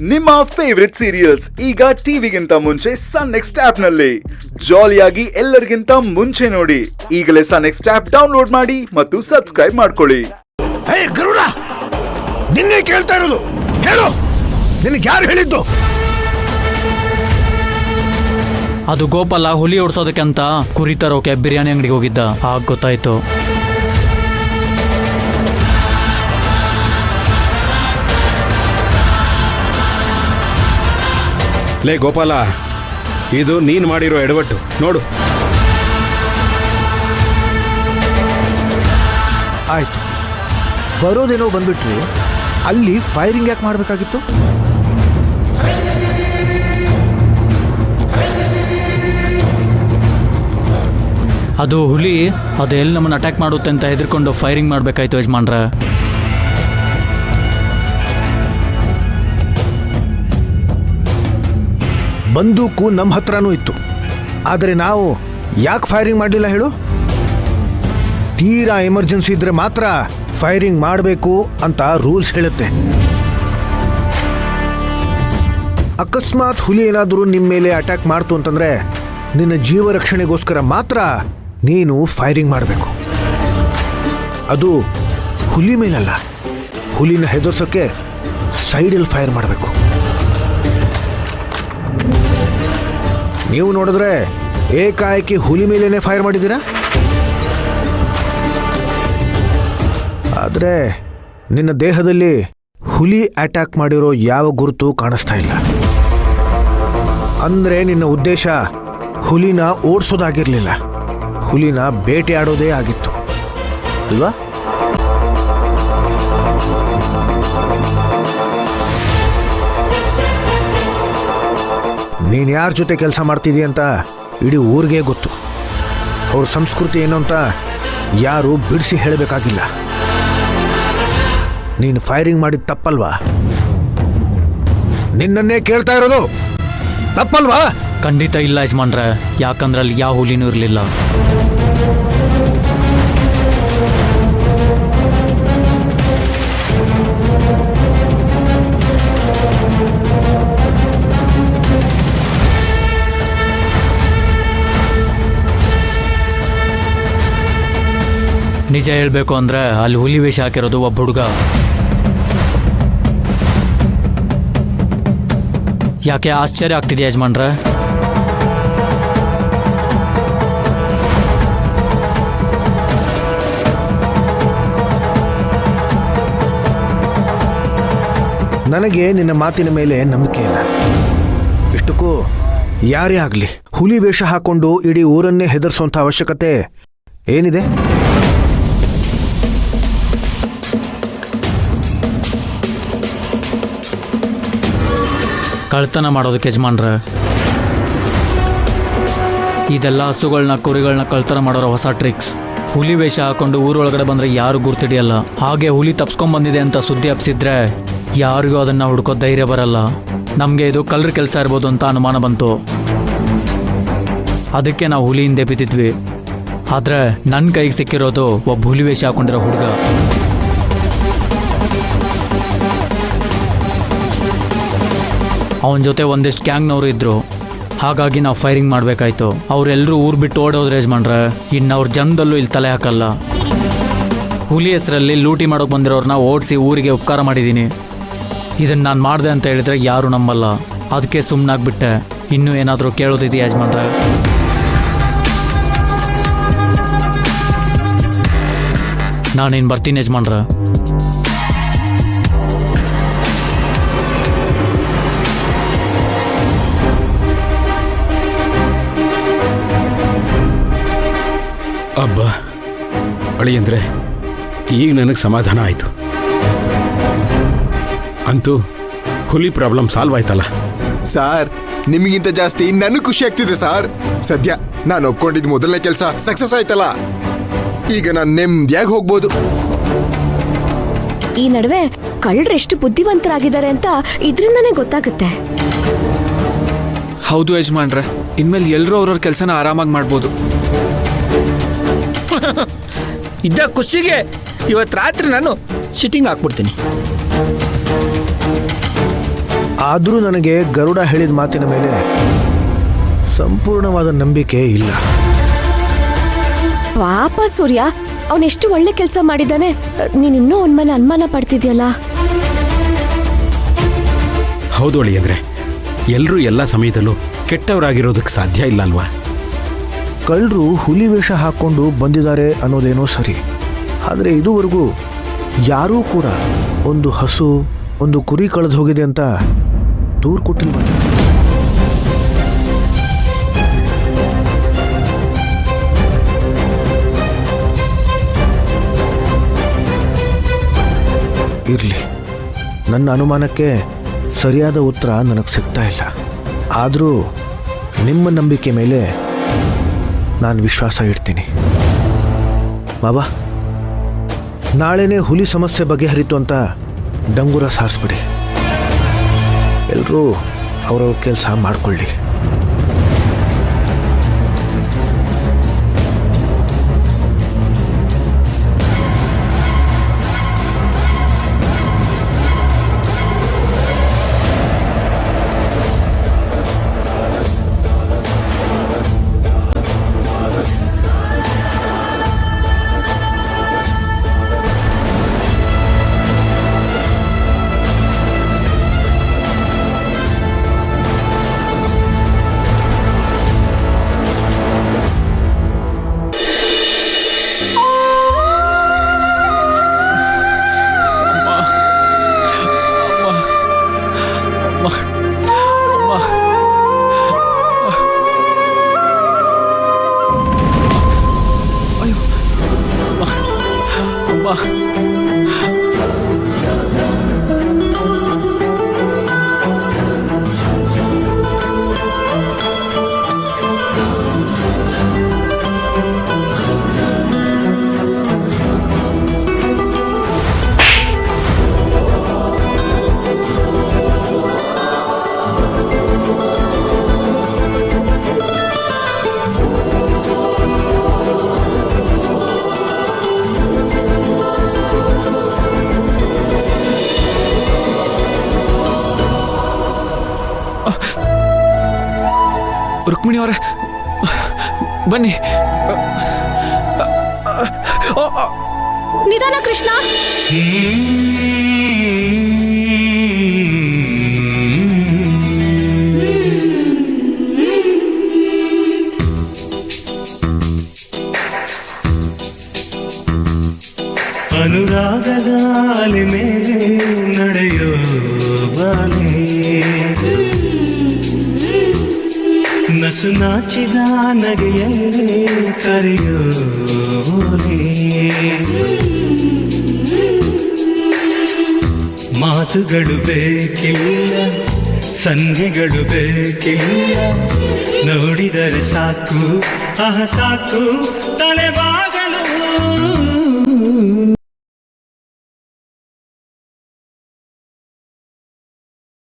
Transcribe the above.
ನಿಮ್ಮ favourite serials ಈಗ ಟಿವಿಗಿಂತ ಮುಂಚೆ ಸನ್ ನೆಕ್ಸ್ಟ್ ಆಪ್ ನಲ್ಲಿ ಜಾಲಿಯಾಗಿ ಎಲ್ಲರಿಗಿಂತ ಮುಂಚೆ ನೋಡಿ. ಈಗಲೇ ಸನ್ ನೆಕ್ಸ್ಟ್ ಆಪ್ ಡೌನ್ಲೋಡ್ ಮಾಡಿ ಮತ್ತು ಸಬ್ಸ್ಕ್ರೈಬ್ ಮಾಡ್ಕೊಳ್ಳಿ. ಹೇ ಗರುಡ, ನಿನ್ನೆ ಕೇಳ್ತಾ ಇರೋದು, ಹೇಳು, ನಿನಗೆ ಯಾರು ಹೇಳಿದ್ದು? ಅದು ಗೋಪಾಲ ಹುಲಿ ಓಡಿಸೋದಕ್ಕೆ ಅಂತ ಕುರಿ ತರೋಕೆ ಬಿರಿಯಾನಿ ಅಂಗಡಿಗೆ ಹೋಗಿದ್ದ. ಆಗ ಗೊತ್ತಾಯ್ತು. ಲೇ ಗೋಪಾಲ, ಇದು ನೀನು ಮಾಡಿರೋ ಎಡವಟ್ಟು ನೋಡು. ಆಯ್ತು, ಬರೋದೇನೋ ಬಂದ್ಬಿಟ್ರಿ, ಅಲ್ಲಿ ಫೈರಿಂಗ್ ಯಾಕೆ ಮಾಡಬೇಕಾಗಿತ್ತು? ಅದು ಹುಲಿ ಅದೆಲ್ಲಿ ನಮ್ಮನ್ನು ಅಟ್ಯಾಕ್ ಮಾಡುತ್ತೆ ಅಂತ ಹೆದರ್ಕೊಂಡು ಫೈರಿಂಗ್ ಮಾಡಬೇಕಾಯ್ತು ಯಜಮಾನ್ರೆ. ಬಂದೂಕು ನಮ್ಮ ಹತ್ರನೂ ಇತ್ತು, ಆದರೆ ನಾವು ಯಾಕೆ ಫೈರಿಂಗ್ ಮಾಡಲಿಲ್ಲ ಹೇಳು? ತೀರಾ ಎಮರ್ಜೆನ್ಸಿ ಇದ್ರೆ ಮಾತ್ರ ಫೈರಿಂಗ್ ಮಾಡಬೇಕು ಅಂತ ರೂಲ್ಸ್ ಹೇಳುತ್ತೆ. ಅಕಸ್ಮಾತ್ ಹುಲಿ ಏನಾದರೂ ನಿಮ್ಮ ಮೇಲೆ ಅಟ್ಯಾಕ್ ಮಾಡ್ತು ಅಂತಂದರೆ ನಿನ್ನ ಜೀವ ರಕ್ಷಣೆಗೋಸ್ಕರ ಮಾತ್ರ ನೀನು ಫೈರಿಂಗ್ ಮಾಡಬೇಕು. ಅದು ಹುಲಿ ಮೇಲಲ್ಲ, ಹುಲಿನ ಹೆದರ್ಸೋಕ್ಕೆ ಸೈಡಲ್ಲಿ ಫೈರ್ ಮಾಡಬೇಕು. ನೀವು ನೋಡಿದ್ರೆ ಏಕಾಏಕಿ ಹುಲಿ ಮೇಲೇನೆ ಫೈರ್ ಮಾಡಿದ್ದೀರಾ. ಆದರೆ ನಿನ್ನ ದೇಹದಲ್ಲಿ ಹುಲಿ ಅಟ್ಯಾಕ್ ಮಾಡಿರೋ ಯಾವ ಗುರುತು ಕಾಣಿಸ್ತಾ ಇಲ್ಲ. ಅಂದರೆ ನಿನ್ನ ಉದ್ದೇಶ ಹುಲಿನ ಓಡಿಸೋದಾಗಿರಲಿಲ್ಲ, ಹುಲಿನ ಬೇಟೆಯಾಡೋದೇ ಆಗಿತ್ತು ಅಲ್ವಾ? ನೀನು ಯಾರ ಜೊತೆ ಕೆಲಸ ಮಾಡ್ತಿದ್ದೀಯ ಅಂತ ಇಡೀ ಊರಿಗೆ ಗೊತ್ತು. ಅವ್ರ ಸಂಸ್ಕೃತಿ ಏನು ಅಂತ ಯಾರು ಬಿಡಿಸಿ ಹೇಳಬೇಕಾಗಿಲ್ಲ. ನೀನು ಫೈರಿಂಗ್ ಮಾಡಿದ ತಪ್ಪಲ್ವಾ? ನಿನ್ನನ್ನೇ ಕೇಳ್ತಾ ಇರೋದು, ತಪ್ಪಲ್ವಾ? ಖಂಡಿತ ಇಲ್ಲ ಯಜಮಾನ್ರೆ, ಯಾಕಂದ್ರೆ ಅಲ್ಲಿ ಯಾವ ಹುಲಿನೂ ಇರಲಿಲ್ಲ. ನಿಜ ಹೇಳಬೇಕು ಅಂದ್ರೆ ಅಲ್ಲಿ ಹುಲಿ ವೇಷ ಹಾಕಿರೋದು ಒಬ್ಬ ಹುಡುಗ. ಯಾಕೆ ಆಶ್ಚರ್ಯ ಆಗ್ತಿದೆಯಾ ಯಜಮಾನ್ರೆ? ನನಗೆ ನಿನ್ನ ಮಾತಿನ ಮೇಲೆ ನಂಬಿಕೆ ಇಲ್ಲ. ಇಷ್ಟಕ್ಕೂ ಯಾರೇ ಆಗಲಿ ಹುಲಿ ವೇಷ ಹಾಕೊಂಡು ಇಡೀ ಊರನ್ನೇ ಹೆದರ್ಸೋಂಥ ಅವಶ್ಯಕತೆ ಏನಿದೆ? ಕಳ್ತನ ಮಾಡೋದಕ್ಕೆ ಯಜಮಾನ್ರೆ. ಇದೆಲ್ಲ ಹಸುಗಳನ್ನ ಕುರಿಗಳನ್ನ ಕಳ್ತನ ಮಾಡೋರ ಹೊಸ ಟ್ರಿಕ್ಸ್. ಹುಲಿ ವೇಷ ಹಾಕೊಂಡು ಊರೊಳಗಡೆ ಬಂದರೆ ಯಾರು ಗುರ್ತಿಡಿಯಲ್ಲ. ಹಾಗೆ ಹುಲಿ ತಪ್ಸ್ಕೊಂಡ್ಬಂದಿದೆ ಅಂತ ಸುದ್ದಿ ಹಬ್ಸಿದ್ರೆ ಯಾರಿಗೂ ಅದನ್ನು ಹುಡ್ಕೋ ಧೈರ್ಯ ಬರಲ್ಲ. ನಮಗೆ ಇದು ಕಳ್ಳರ ಕೆಲಸ ಇರ್ಬೋದು ಅಂತ ಅನುಮಾನ ಬಂತು. ಅದಕ್ಕೆ ನಾವು ಹುಲಿ ಹಿಂದೆ ಬಿದ್ದಿದ್ವಿ. ಆದರೆ ನನ್ನ ಕೈಗೆ ಸಿಕ್ಕಿರೋದು ಒಬ್ಬ ಹುಲಿ ವೇಷ ಹಾಕೊಂಡಿರೋ ಹುಡುಗ. ಅವನ ಜೊತೆ ಒಂದಿಷ್ಟು ಗ್ಯಾಂಗ್ನವರು ಇದ್ದರು. ಹಾಗಾಗಿ ನಾವು ಫೈರಿಂಗ್ ಮಾಡಬೇಕಾಯ್ತು. ಅವರೆಲ್ಲರೂ ಊರು ಬಿಟ್ಟು ಓಡೋದ್ರೆ ಯಜಮಾನ್ರೆ, ಇನ್ನು ಅವ್ರ ಜನದಲ್ಲೂ ಇಲ್ಲಿ ತಲೆ ಹಾಕಲ್ಲ. ಹುಲಿ ಹೆಸರಲ್ಲಿ ಲೂಟಿ ಮಾಡೋಕೆ ಬಂದಿರೋರನ್ನ ಓಡಿಸಿ ಊರಿಗೆ ಉಪಕಾರ ಮಾಡಿದ್ದೀನಿ. ಇದನ್ನು ನಾನು ಮಾಡಿದೆ ಅಂತ ಹೇಳಿದರೆ ಯಾರೂ ನಂಬಲ್ಲ. ಅದಕ್ಕೆ ಸುಮ್ಮನಾಗ್ಬಿಟ್ಟೆ. ಇನ್ನೂ ಏನಾದರೂ ಕೇಳೋದಿದೆಯಾ ಯಜಮಾನ್ರೆ? ನಾನಿನ್ನು ಬರ್ತೀನಿ ಯಜಮಾನ್ರೆ. ಅಬ್ಬಾ ಅಳಿಯಂದ್ರೆ, ಈಗ ನನಗೆ ಸಮಾಧಾನ ಆಯಿತು. ಅಂತೂ ಹುಲಿ ಪ್ರಾಬ್ಲಮ್ ಸಾಲ್ವ್ ಆಯ್ತಲ್ಲ. ಸಾರ್, ನಿಮಗಿಂತ ಜಾಸ್ತಿ ನನಗೆ ಖುಷಿ ಆಗ್ತಿದೆ ಸಾರ್. ಸದ್ಯ ನಾನು ಒಪ್ಕೊಂಡಿದ್ದು ಮೊದಲನೇ ಕೆಲಸ ಸಕ್ಸಸ್ ಆಯ್ತಲ್ಲ. ಈಗ ನಾನು ನೆಮ್ಮದಿಯಾಗಿ ಹೋಗ್ಬೋದು. ಈ ನಡುವೆ ಕಳ್ಳರೆಷ್ಟು ಬುದ್ಧಿವಂತರಾಗಿದ್ದಾರೆ ಅಂತ ಇದರಿಂದನೇ ಗೊತ್ತಾಗುತ್ತೆ. ಹೌದು ಯಜಮಾನ್ರೆ, ಇನ್ಮೇಲೆ ಎಲ್ಲರೂ ಅವ್ರವ್ರ ಕೆಲಸನ ಆರಾಮಾಗಿ ಮಾಡ್ಬೋದು. ಇದ್ದ ಖುಷಿಗೆ ಇವತ್ತು ರಾತ್ರಿ ನಾನು ಸಿಟ್ಟಿಂಗ್ ಹಾಕ್ಬಿಡ್ತೀನಿ. ಆದರೂ ನನಗೆ ಗರುಡ ಹೇಳಿದ ಮಾತಿನ ಮೇಲೆ ಸಂಪೂರ್ಣವಾದ ನಂಬಿಕೆ ಇಲ್ಲ. ಪಾಪ ಸೂರ್ಯ, ಅವನೆಷ್ಟು ಒಳ್ಳೆ ಕೆಲಸ ಮಾಡಿದ್ದಾನೆ. ನೀನಿನ್ನೂ ಅವನ ಮೇಲೆ ಅನುಮಾನ ಪಡ್ತಿದ್ಯಲ್ಲ. ಹೌದು ಅಳಿಯಂದ್ರೆ, ಎಲ್ಲರೂ ಎಲ್ಲ ಸಮಯದಲ್ಲೂ ಕೆಟ್ಟವರಾಗಿರೋದಕ್ಕೆ ಸಾಧ್ಯ ಇಲ್ಲ ಅಲ್ವಾ? ಕಳ್ಳರು ಹುಲಿ ವೇಷ ಹಾಕ್ಕೊಂಡು ಬಂದಿದ್ದಾರೆ ಅನ್ನೋದೇನೋ ಸರಿ, ಆದರೆ ಇದುವರೆಗೂ ಯಾರೂ ಕೂಡ ಒಂದು ಹಸು, ಒಂದು ಕುರಿ ಕಳೆದು ಹೋಗಿದೆ ಅಂತ ದೂರು ಕೊಟ್ಟಿಲ್ವ? ಇರಲಿ, ನನ್ನ ಅನುಮಾನಕ್ಕೆ ಸರಿಯಾದ ಉತ್ತರ ನನಗೆ ಸಿಗ್ತಾ ಇಲ್ಲ. ಆದರೂ ನಿಮ್ಮ ನಂಬಿಕೆ ಮೇಲೆ ನಾನು ವಿಶ್ವಾಸ ಇಡ್ತೀನಿ. ಬಾಬಾ, ನಾಳೆನೇ ಹುಲಿ ಸಮಸ್ಯೆ ಬಗೆಹರಿತು ಅಂತ ಡಂಗೂರ ಸಾರಿಸ್ಬಿಡಿ. ಎಲ್ಲರೂ ಅವರವ್ರ ಕೆಲಸ ಮಾಡಿಕೊಳ್ಳಿ. ರುಕ್ಮಿಣಿ ಅವರೇ, ಬನ್ನಿ. ನಿಧಾನ ಕೃಷ್ಣ. ಅನುರಾಗದ ಅಲೆ ಮೇಲೆ ನಡೆಯೋ ಬಾಲೆ, ನಸು ನಾಚಿದ ನಗೆಯಲ್ಲೇ ಕರೆಯೋಲೆ, ಮಾತುಗಳು ಬೇಕಿಲ್ಲ, ಸಂಧಿಗಳು ಬೇಕಿಲ್ಲ, ನೋಡಿದರೆ ಸಾಕು, ಆಹ ಸಾಕು, ತಲೆ